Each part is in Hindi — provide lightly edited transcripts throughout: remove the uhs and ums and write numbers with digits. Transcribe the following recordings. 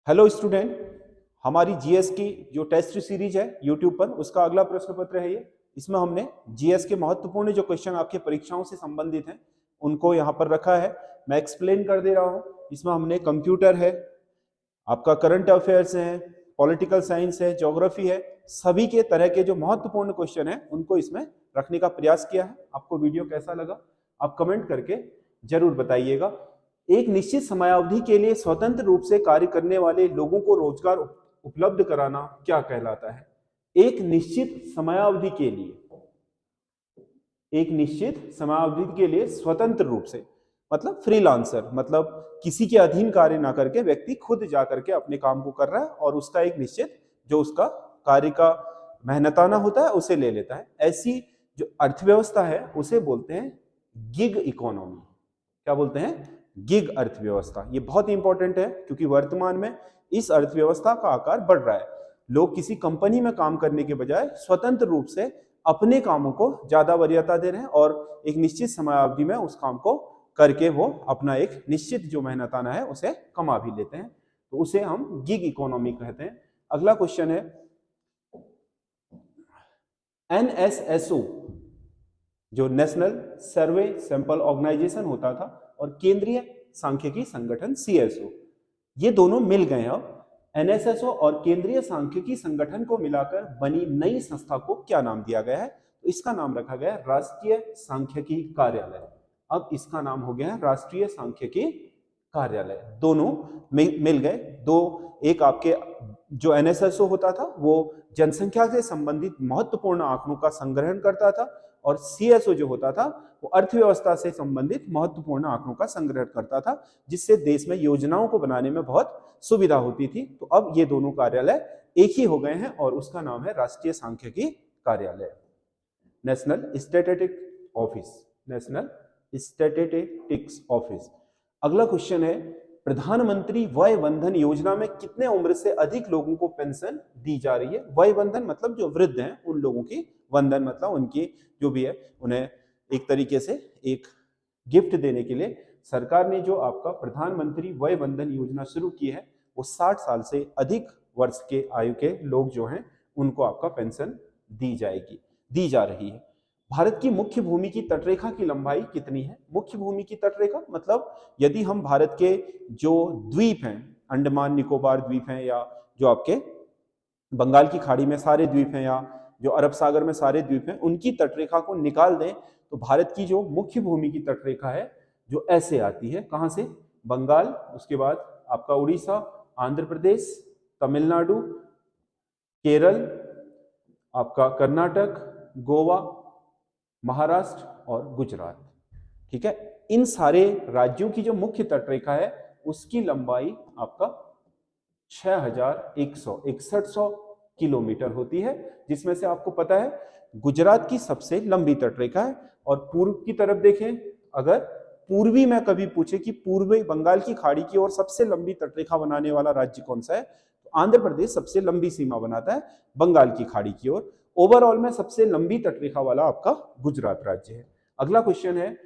हेलो स्टूडेंट, हमारी जीएस की जो टेस्ट सीरीज है यूट्यूब पर, उसका अगला प्रश्न पत्र है ये। इसमें हमने जीएस के महत्वपूर्ण जो क्वेश्चन आपके परीक्षाओं से संबंधित हैं उनको यहाँ पर रखा है। मैं एक्सप्लेन कर दे रहा हूँ। इसमें हमने कंप्यूटर है, आपका करंट अफेयर्स है, पॉलिटिकल साइंस है, ज्योग्राफी है, सभी के तरह के जो महत्वपूर्ण क्वेश्चन है उनको इसमें रखने का प्रयास किया है। आपको वीडियो कैसा लगा आप कमेंट करके जरूर बताइएगा। एक निश्चित समयावधि के लिए स्वतंत्र रूप से कार्य करने वाले लोगों को रोजगार उपलब्ध कराना क्या कहलाता है? एक निश्चित समयावधि के लिए, एक निश्चित समयावधि के लिए स्वतंत्र रूप से मतलब फ्रीलांसर, मतलब किसी के अधीन कार्य ना करके व्यक्ति खुद जा करके अपने काम को कर रहा है और उसका एक निश्चित जो उसका कार्य का मेहनताना होता है उसे ले लेता है। ऐसी जो अर्थव्यवस्था है उसे बोलते हैं गिग इकोनॉमी। क्या बोलते हैं? गिग अर्थव्यवस्था। ये बहुत इंपॉर्टेंट है क्योंकि वर्तमान में इस अर्थव्यवस्था का आकार बढ़ रहा है। लोग किसी कंपनी में काम करने के बजाय स्वतंत्र रूप से अपने कामों को ज्यादा वरीयता दे रहे हैं और एक निश्चित समयावधि में उस काम को करके वो अपना एक निश्चित जो मेहनताना है उसे कमा भी लेते हैं, तो उसे हम गिग इकोनॉमी कहते हैं। अगला क्वेश्चन है, एनएसएसओ जो नेशनल सर्वे सैंपल ऑर्गेनाइजेशन होता था और केंद्रीय सांख्यिकी संगठन सीएसओ, ये दोनों मिल गए हैं। अब एनएसएसओ और केंद्रीय सांख्यिकी संगठन को मिलाकर बनी नई संस्था को क्या नाम दिया गया है? तो इसका नाम रखा गया है राष्ट्रीय सांख्यिकी कार्यालय। अब इसका नाम हो गया है राष्ट्रीय सांख्यिकी कार्यालय। दोनों मिल गए। दो, एक आपके जो एनएसएसओ होता था वो जनसंख्या से संबंधित महत्वपूर्ण आंकड़ों का संग्रहण करता था और सीएसओ जो होता था वो अर्थव्यवस्था से संबंधित महत्वपूर्ण आंकड़ों का संग्रह करता था, जिससे देश में योजनाओं को बनाने में बहुत सुविधा होती थी। तो अब ये दोनों कार्यालय एक ही हो गए हैं और उसका नाम है राष्ट्रीय सांख्यिकी कार्यालय, national statistics office, national statistics office. अगला क्वेश्चन है, प्रधानमंत्री वय वंदन योजना में कितने उम्र से अधिक लोगों को पेंशन दी जा रही है? वय वंदन मतलब जो वृद्ध हैं उन लोगों की, वंदन मतलब उनकी जो भी है उन्हें एक तरीके से एक गिफ्ट देने के लिए सरकार ने जो आपका प्रधानमंत्री वय वंदन योजना शुरू की है वो 60 साल से अधिक वर्ष के आयु के लोग जो हैं उनको आपका पेंशन दी जाएगी, दी जा रही है। भारत की मुख्य भूमि की तटरेखा की लंबाई कितनी है? मुख्य भूमि की तटरेखा मतलब यदि हम भारत के जो द्वीप हैं, अंडमान निकोबार द्वीप हैं या जो आपके बंगाल की खाड़ी में सारे द्वीप हैं या जो अरब सागर में सारे द्वीप हैं, उनकी तटरेखा को निकाल दें तो भारत की जो मुख्य भूमि की तटरेखा है जो ऐसे आती है, कहां से? बंगाल, उसके बाद आपका उड़ीसा, आंध्र प्रदेश, तमिलनाडु, केरल, आपका कर्नाटक, गोवा, महाराष्ट्र और गुजरात। ठीक है, इन सारे राज्यों की जो मुख्य तटरेखा है उसकी लंबाई आपका 6161 किलोमीटर होती है, जिसमें से आपको पता है गुजरात की सबसे लंबी तटरेखा है। और पूर्व की तरफ देखें, अगर पूर्वी में कभी पूछे कि पूर्वी बंगाल की खाड़ी की ओर सबसे लंबी तटरेखा बनाने वाला राज्य कौन सा है, तो आंध्र प्रदेश सबसे लंबी सीमा बनाता है बंगाल की खाड़ी की ओर। ओवरऑल में सबसे लंबी तटरेखा वाला आपका गुजरात राज्य है। अगला क्वेश्चन है,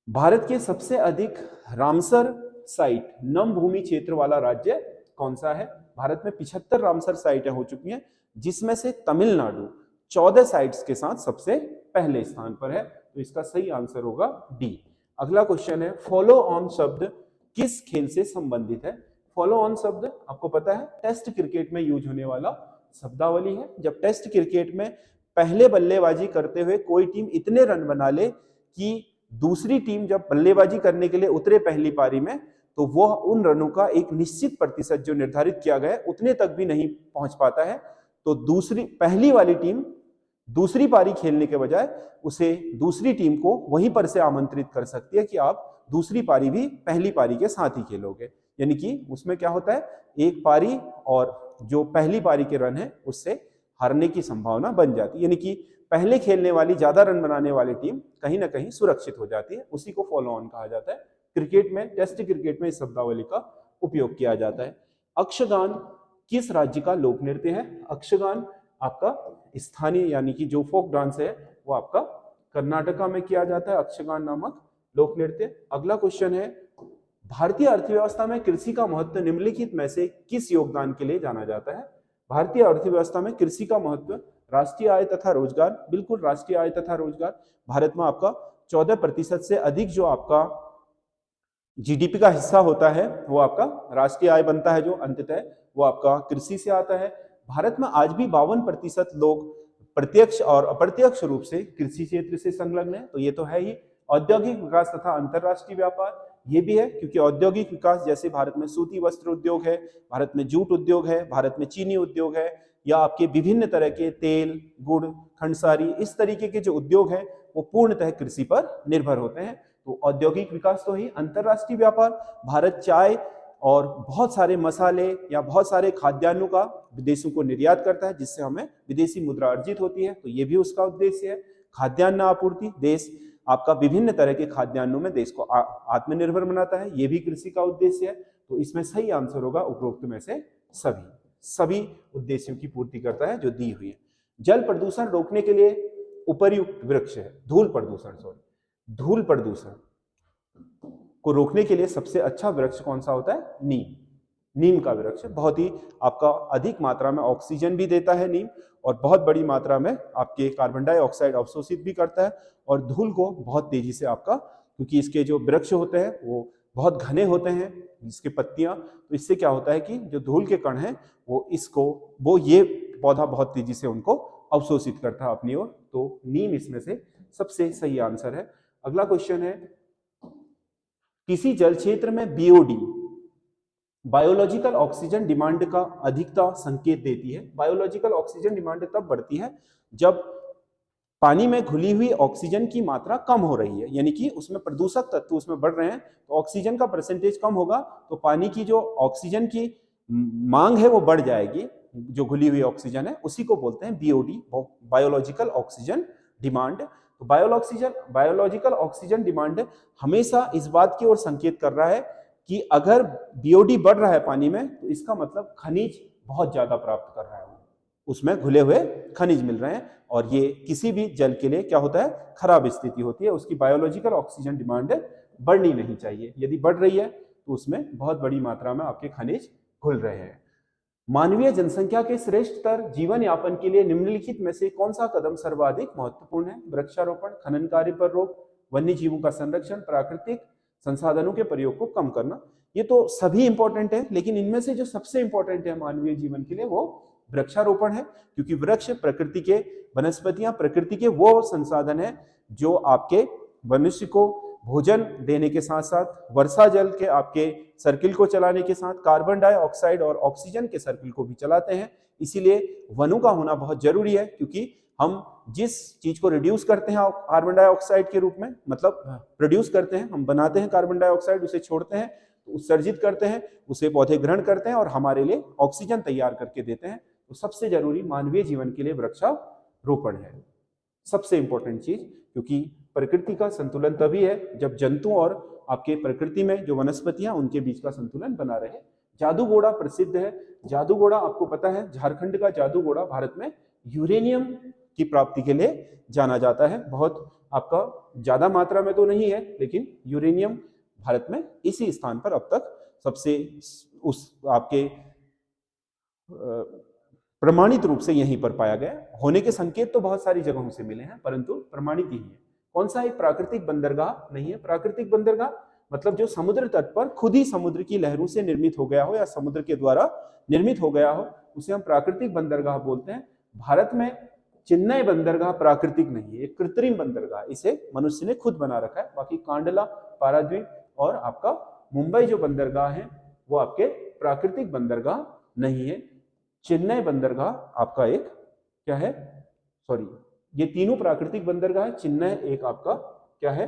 भारत के सबसे अधिक रामसर साइट नम भूमि क्षेत्र वाला राज्य कौन सा है? भारत में 75 रामसर साइटें हो चुकी हैं, जिसमें से तमिलनाडु 14 साइट्स के साथ सबसे पहले स्थान पर है, तो इसका सही आंसर होगा डी। अगला क्वेश्चन है, फॉलो ऑन शब्द किस खेल से संबंधित है? फॉलो ऑन शब्द आपको पता है टेस्ट क्रिकेट में यूज होने वाला शब्दावली है। जब टेस्ट क्रिकेट में पहले बल्लेबाजी करते हुए कोई टीम इतने रन बना ले कि दूसरी टीम जब बल्लेबाजी करने के लिए उतरे पहली पारी में तो वह उन रनों का एक निश्चित प्रतिशत जो निर्धारित किया गया है उतने तक भी नहीं पहुंच पाता है, तो पहली वाली टीम दूसरी पारी खेलने के बजाय उसे दूसरी टीम को वहीं पर से आमंत्रित कर सकती है कि आप दूसरी पारी भी पहली पारी के साथ ही खेलोगे। यानी कि उसमें क्या होता है, एक पारी और जो पहली पारी के रन है उससे हारने की संभावना बन जाती है, यानी कि पहले खेलने वाली ज्यादा रन बनाने वाली टीम कहीं ना कहीं सुरक्षित हो जाती है। उसी को फॉलो ऑन कहा जाता है। क्रिकेट में, टेस्ट क्रिकेट में इस शब्दावली का उपयोग किया जाता है। अक्षगान किस राज्य का लोक नृत्य है? अक्षगान आपका स्थानीय यानी कि जो फोक डांस है वो आपका कर्नाटका में किया जाता है, अक्षगान नामक लोक नृत्य। अगला क्वेश्चन है, भारतीय अर्थव्यवस्था में कृषि का महत्व निम्नलिखित में से किस योगदान के लिए जाना जाता है? भारतीय अर्थव्यवस्था में कृषि का महत्व राष्ट्रीय आय तथा रोजगार, बिल्कुल राष्ट्रीय आय तथा रोजगार। भारत में आपका 14% से अधिक जो आपका जीडीपी का हिस्सा होता है वो आपका राष्ट्रीय आय बनता है, जो अंततः वो आपका कृषि से आता है। भारत में आज भी 52% लोग प्रत्यक्ष और अप्रत्यक्ष रूप से कृषि क्षेत्र से संलग्न है, तो ये तो है ही। औद्योगिक विकास तथा अंतरराष्ट्रीय व्यापार, ये भी है, क्योंकि औद्योगिक विकास जैसे भारत में सूती वस्त्र उद्योग है, भारत में जूट उद्योग है, भारत में चीनी उद्योग है, या आपके विभिन्न तरह के तेल, गुड़, खंडसारी, इस तरीके के जो उद्योग हैं वो पूर्णतः कृषि पर निर्भर होते हैं। तो औद्योगिक विकास तो ही। अंतरराष्ट्रीय व्यापार, भारत चाय और बहुत सारे मसाले या बहुत सारे खाद्यान्नों का विदेशों को निर्यात करता है, जिससे हमें विदेशी मुद्रा अर्जित होती है, तो ये भी उसका उद्देश्य है। खाद्यान्न आपूर्ति, देश आपका विभिन्न तरह के खाद्यान्नों में देश को आत्मनिर्भर बनाता है, ये भी कृषि का उद्देश्य है। तो इसमें सही आंसर होगा उपरोक्त में से सभी उद्देश्यों की पूर्ति करता है जो दी हुई है। जल प्रदूषण रोकने के लिए उपयुक्त वृक्ष है धूल प्रदूषण को रोकने के लिए सबसे अच्छा वृक्ष कौन सा होता है? नीम का वृक्ष। बहुत ही आपका अधिक मात्रा में ऑक्सीजन भी देता है नीम, और बहुत बड़ी मात्रा में आपके कार्बन डाइऑक्साइड अवशोषित भी करता है, और धूल को बहुत तेजी से आपका, क्योंकि इसके जो वृक्ष होते हैं वो बहुत घने होते हैं, इसके पत्तियां, तो इससे क्या होता है कि जो धूल के कण हैं वो ये पौधा बहुत तेजी से उनको अवशोषित करता है अपनी ओर। तो नीम इसमें से सबसे सही आंसर है। अगला क्वेश्चन है, किसी जल क्षेत्र में बीओडी बायोलॉजिकल ऑक्सीजन डिमांड का अधिकता संकेत देती है। बायोलॉजिकल ऑक्सीजन डिमांड तब बढ़ती है जब पानी में घुली हुई ऑक्सीजन की मात्रा कम हो रही है, यानी कि उसमें प्रदूषक तत्व उसमें बढ़ रहे हैं, तो ऑक्सीजन का परसेंटेज कम होगा, तो पानी की जो ऑक्सीजन की मांग है वो बढ़ जाएगी। जो घुली हुई ऑक्सीजन है उसी को बोलते हैं बीओडी, बायोलॉजिकल ऑक्सीजन डिमांड। तो बायोलॉजिकल ऑक्सीजन डिमांड हमेशा इस बात की ओर संकेत कर रहा है कि अगर बीओडी बढ़ रहा है पानी में, तो इसका मतलब खनिज बहुत ज्यादा प्राप्त कर रहा है, उसमें घुले हुए खनिज मिल रहे हैं, और ये किसी भी जल के लिए क्या होता है? खराब स्थिति होती है। उसकी बायोलॉजिकल ऑक्सीजन डिमांड बढ़नी नहीं चाहिए। यदि बढ़ रही है तो उसमें बहुत बड़ी मात्रा में आपके खनिज घुल रहे हैं। मानवीय जनसंख्या के श्रेष्ठ स्तर जीवन यापन के लिए निम्नलिखित में से कौन सा कदम सर्वाधिक महत्वपूर्ण है? वृक्षारोपण, खनन कार्य पर रोक, वन्य जीवों का संरक्षण, प्राकृतिक संसाधनों के प्रयोग को कम करना। ये तो सभी इंपॉर्टेंट है, लेकिन इनमें से जो सबसे इंपॉर्टेंट है मानवीय जीवन के लिए वो वृक्षारोपण है, क्योंकि वृक्ष प्रकृति के, वनस्पतियां प्रकृति के वो संसाधन है जो आपके मनुष्य को भोजन देने के साथ साथ वर्षा जल के आपके सर्किल को चलाने के साथ कार्बन डाइऑक्साइड और ऑक्सीजन के सर्किल को भी चलाते हैं। इसीलिए वनों का होना बहुत जरूरी है, क्योंकि हम जिस चीज को रिड्यूस करते हैं कार्बन डाइऑक्साइड के रूप में, मतलब प्रोड्यूस करते हैं, हम बनाते हैं कार्बन डाइऑक्साइड, उसे छोड़ते हैं, तो उत्सर्जित करते हैं, उसे पौधे ग्रहण करते हैं और हमारे लिए ऑक्सीजन तैयार करके देते हैं। तो सबसे जरूरी मानवीय जीवन के लिए वृक्षारोपण है, सबसे इंपॉर्टेंट चीज, क्योंकि प्रकृति का संतुलन तभी है जब जंतु और आपके प्रकृति में जो वनस्पतियां उनके बीच का संतुलन बना रहे। जादूगोड़ा प्रसिद्ध है। जादूगोड़ा आपको पता है, झारखंड का जादूगोड़ा भारत में यूरेनियम की प्राप्ति के लिए जाना जाता है। बहुत आपका ज्यादा मात्रा में तो नहीं है, लेकिन यूरेनियम भारत में इसी स्थान पर अब तक सबसे उस आपके प्रमाणित रूप से यहीं पर पाया गया। होने के संकेत तो बहुत सारी जगहों से मिले हैं, परंतु प्रमाणित ही है। कौन सा एक प्राकृतिक बंदरगाह नहीं है? प्राकृतिक बंदरगाह मतलब जो समुद्र तट पर खुद ही समुद्र की लहरों से निर्मित हो गया हो या समुद्र के द्वारा निर्मित हो गया हो, उसे हम प्राकृतिक बंदरगाह बोलते हैं। भारत में चेन्नई बंदरगाह प्राकृतिक नहीं है, एक कृत्रिम बंदरगाह, इसे मनुष्य ने खुद बना रखा है। बाकी कांडला, पारादीप और आपका मुंबई जो बंदरगाह है वो आपके प्राकृतिक बंदरगाह नहीं है। चेन्नई बंदरगाह आपका एक क्या है, सॉरी, ये तीनों प्राकृतिक बंदरगाह है, चेन्नई एक आपका क्या है,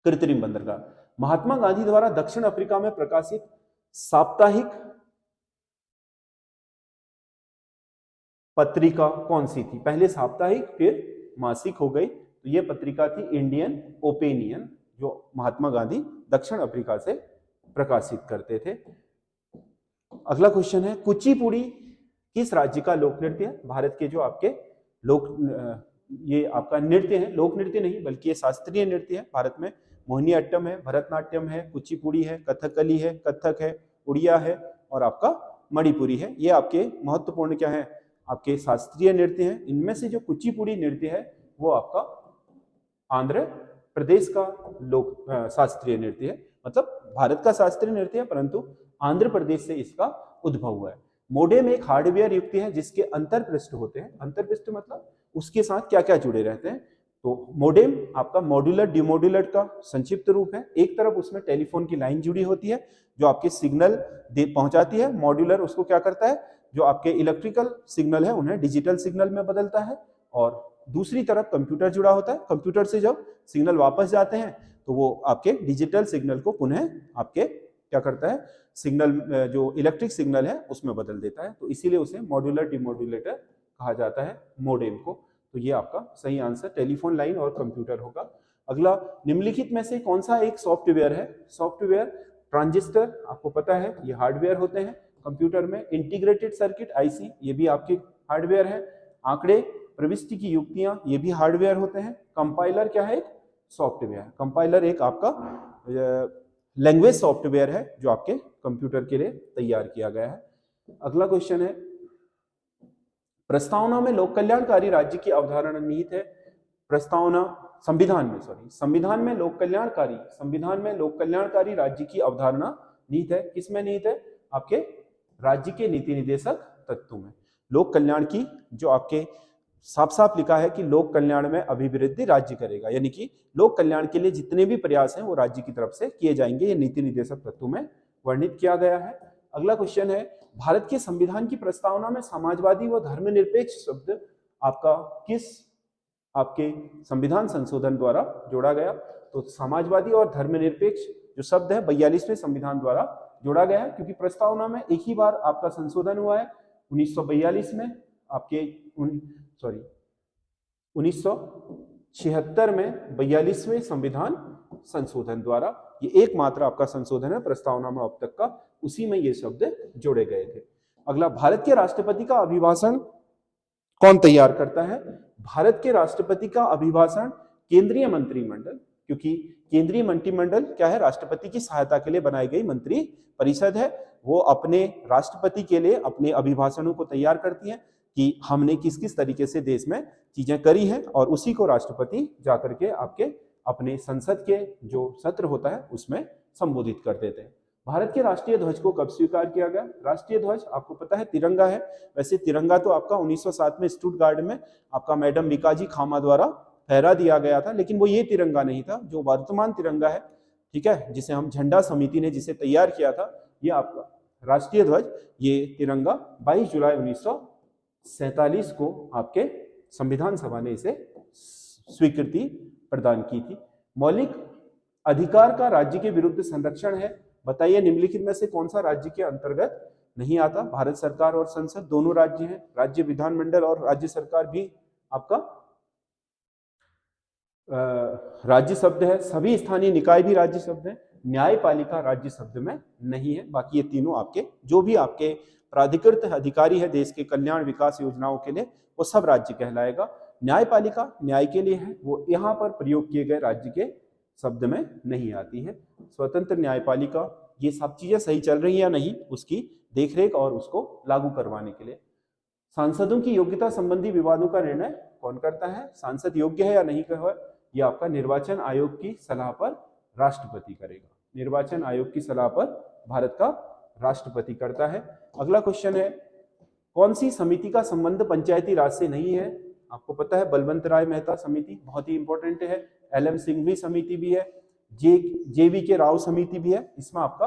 कृत्रिम बंदरगाह। महात्मा गांधी द्वारा दक्षिण अफ्रीका में प्रकाशित साप्ताहिक पत्रिका कौन सी थी? पहले साप्ताहिक फिर मासिक हो गई, तो ये पत्रिका थी इंडियन ओपिनियन, जो महात्मा गांधी दक्षिण अफ्रीका से प्रकाशित करते थे। अगला क्वेश्चन है, कुचिपुड़ी किस राज्य का लोक नृत्य है? भारत के जो आपके लोक ये आपका नृत्य है, लोक नृत्य नहीं बल्कि ये शास्त्रीय नृत्य है। भारत में मोहिनीअट्टम है, भरतनाट्यम है, कुचिपुड़ी है, कथकली है, कथक है, उड़िया है और आपका मणिपुरी है। ये आपके महत्वपूर्ण क्या है, आपके शास्त्रीय नृत्य हैं। इनमें से जो कुचिपुड़ी नृत्य है वो आपका आंध्र प्रदेश का लोक शास्त्रीय नृत्य है, मतलब भारत का शास्त्रीय नृत्य है परंतु आंध्र प्रदेश से इसका उद्भव हुआ है। मोडेम एक हार्डवेयर युक्ति है जिसके अंतरपृष्ठ होते हैं। अंतरपृष्ठ मतलब उसके साथ क्या क्या जुड़े रहते हैं। तो मोडेम आपका मॉड्यूलर डिमोड्यूलर का संक्षिप्त रूप है। एक तरफ उसमें टेलीफोन की लाइन जुड़ी होती है जो आपके सिग्नल पहुंचाती है। मॉड्यूलर उसको क्या करता है, जो आपके इलेक्ट्रिकल सिग्नल है उन्हें डिजिटल सिग्नल में बदलता है। और दूसरी तरफ कंप्यूटर जुड़ा होता है। कंप्यूटर से जब सिग्नल वापस जाते हैं तो वो आपके डिजिटल सिग्नल को पुनः आपके क्या करता है, सिग्नल जो इलेक्ट्रिक सिग्नल है उसमें बदल देता है। तो इसीलिए उसे मॉड्यूलर डिमोड्यूलेटर कहा जाता है मोडेम को। तो ये आपका सही आंसर टेलीफोन लाइन और कंप्यूटर होगा। अगला, निम्नलिखित में से कौन सा एक सॉफ्टवेयर है। सॉफ्टवेयर ट्रांजिस्टर आपको पता है ये हार्डवेयर होते हैं कंप्यूटर में। इंटीग्रेटेड सर्किट आईसी ये भी आपके हार्डवेयर है। आंकड़े प्रविष्टि की युक्तियां ये भी हार्डवेयर होते हैं। कंपाइलर क्या है, एक सॉफ्टवेयर। कंपाइलर एक आपका लैंग्वेज सॉफ्टवेयर है जो आपके कंप्यूटर के लिए तैयार किया गया है। अगला क्वेश्चन है, प्रस्तावना में लोक कल्याणकारी राज्य की अवधारणा निहित है। प्रस्तावना संविधान में लोक कल्याणकारी राज्य की अवधारणा निहित है। किसमें निहित है, आपके राज्य के नीति निदेशक तत्व में। लोक कल्याण की जो आपके साफ साफ लिखा है कि लोक कल्याण में अभिवृद्धि राज्य करेगा, यानी कि लोक कल्याण के लिए जितने भी प्रयास हैं वो राज्य की तरफ से किए जाएंगे। ये नीति निदेशक तत्व में वर्णित किया गया है। अगला क्वेश्चन है, भारत के संविधान की प्रस्तावना में समाजवादी व धर्मनिरपेक्ष शब्द आपका किस आपके संविधान संशोधन द्वारा जोड़ा गया। तो समाजवादी और धर्मनिरपेक्ष जो शब्द है 42वें संविधान द्वारा जोड़ा गया है, क्योंकि प्रस्तावना में एक ही बार आपका संशोधन हुआ है 1942 में, आपके 1976 में 42वें संविधान संशोधन द्वारा। ये एकमात्र आपका संशोधन है प्रस्तावना में अब तक का, उसी में ये शब्द जोड़े गए थे। अगला, भारत के राष्ट्रपति का अभिभाषण कौन तैयार करता है। भारत के राष्ट्रपति का अभिभाषण केंद्रीय मंत्रिमंडल, क्योंकि केंद्रीय मंत्रिमंडल क्या है, राष्ट्रपति की सहायता के लिए बनाई गई मंत्री परिषद है। वो अपने राष्ट्रपति के लिए अपने अभिभाषणों को तैयार करती है कि हमने किस किस तरीके से देश में चीजें करी हैं, और उसी को राष्ट्रपति जाकर के आपके अपने संसद के जो सत्र होता है उसमें संबोधित कर देते हैं। भारत के राष्ट्रीय ध्वज को कब स्वीकार किया गया। राष्ट्रीय ध्वज आपको पता है तिरंगा है। वैसे तिरंगा तो आपका 1907 में स्टुटगार्ट में आपका मैडम मिकाजी खामा द्वारा फहरा दिया गया था, लेकिन वो ये तिरंगा नहीं था जो वर्तमान तिरंगा है, ठीक है, जिसे हम झंडा समिति ने जिसे तैयार किया था। ये आपका राष्ट्रीय ध्वज, ये तिरंगा 22 जुलाई 1947 को आपके संविधान सभा ने इसे स्वीकृति प्रदान की थी। मौलिक अधिकार का राज्य के विरुद्ध संरक्षण है। बताइए निम्नलिखित में से कौन सा राज्य के अंतर्गत नहीं आता। भारत सरकार और संसद दोनों राज्य हैं। राज्य विधानमंडल और राज्य सरकार भी आपका राज्य शब्द है। सभी स्थानीय निकाय भी राज्य शब्द है। न्यायपालिका राज्य शब्द में नहीं है। बाकी ये तीनों आपके जो भी आपके प्राधिकृत अधिकारी है देश के कल्याण विकास योजनाओं के लिए, वो सब राज्य कहलाएगा। न्यायपालिका न्याय के लिए है, वो यहाँ पर प्रयोग किए गए राज्य के शब्द में नहीं आती है। स्वतंत्र न्यायपालिका, ये सब चीजें सही चल रही है या नहीं उसकी देखरेख और उसको लागू करवाने के लिए। सांसदों की योग्यता संबंधी विवादों का निर्णय कौन करता है। सांसद योग्य है या नहीं है, ये आपका निर्वाचन आयोग की सलाह पर राष्ट्रपति करेगा। निर्वाचन आयोग की सलाह पर भारत का राष्ट्रपति करता है। अगला क्वेश्चन है, कौन सी समिति का संबंध पंचायती राज से नहीं है। आपको पता है बलवंत राय मेहता समिति बहुत ही इंपॉर्टेंट है। एल.एम. सिंघवी समिति भी है। जे.वी.के. राव समिति भी है। इसमें आपका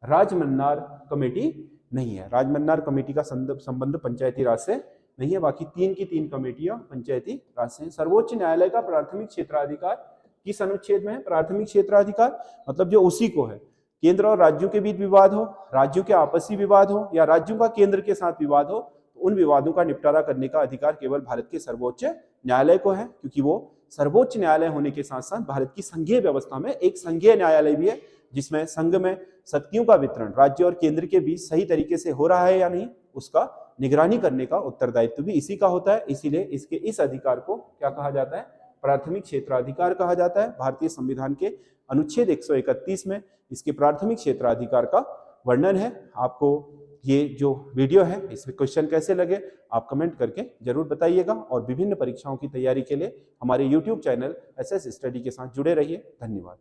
राजमन्नार कमेटी नहीं है। राजमन्नार कमेटी का संबंध पंचायती राज से नहीं है। बाकी तीन की तीन कमेटियां पंचायती राज से हैं। सर्वोच्च न्यायालय का प्राथमिक क्षेत्राधिकार किस अनुच्छेद में है। प्राथमिक क्षेत्राधिकार मतलब जो उसी को है, केंद्र और राज्यों के बीच विवाद हो, राज्यों के आपसी विवाद हो, या राज्यों का केंद्र के साथ विवाद हो, तो उन विवादों का निपटारा करने का अधिकार केवल भारत के सर्वोच्च न्यायालय को है, क्योंकि वो सर्वोच्च न्यायालय होने के साथ साथ भारत की संघीय व्यवस्था में एक संघीय न्यायालय भी है, जिसमें संघ में शक्तियों का वितरण राज्य और केंद्र के बीच सही तरीके से हो रहा है या नहीं, उसका निगरानी करने का उत्तरदायित्व भी इसी का होता है। इसीलिए इसके इस अधिकार को क्या कहा जाता है, प्राथमिक क्षेत्राधिकार कहा जाता है। भारतीय संविधान के अनुच्छेद 131 में इसके प्राथमिक क्षेत्राधिकार का वर्णन है। आपको ये जो वीडियो है इसमें क्वेश्चन कैसे लगे आप कमेंट करके जरूर बताइएगा, और विभिन्न परीक्षाओं की तैयारी के लिए हमारे YouTube चैनल SS स्टडी के साथ जुड़े रहिए। धन्यवाद।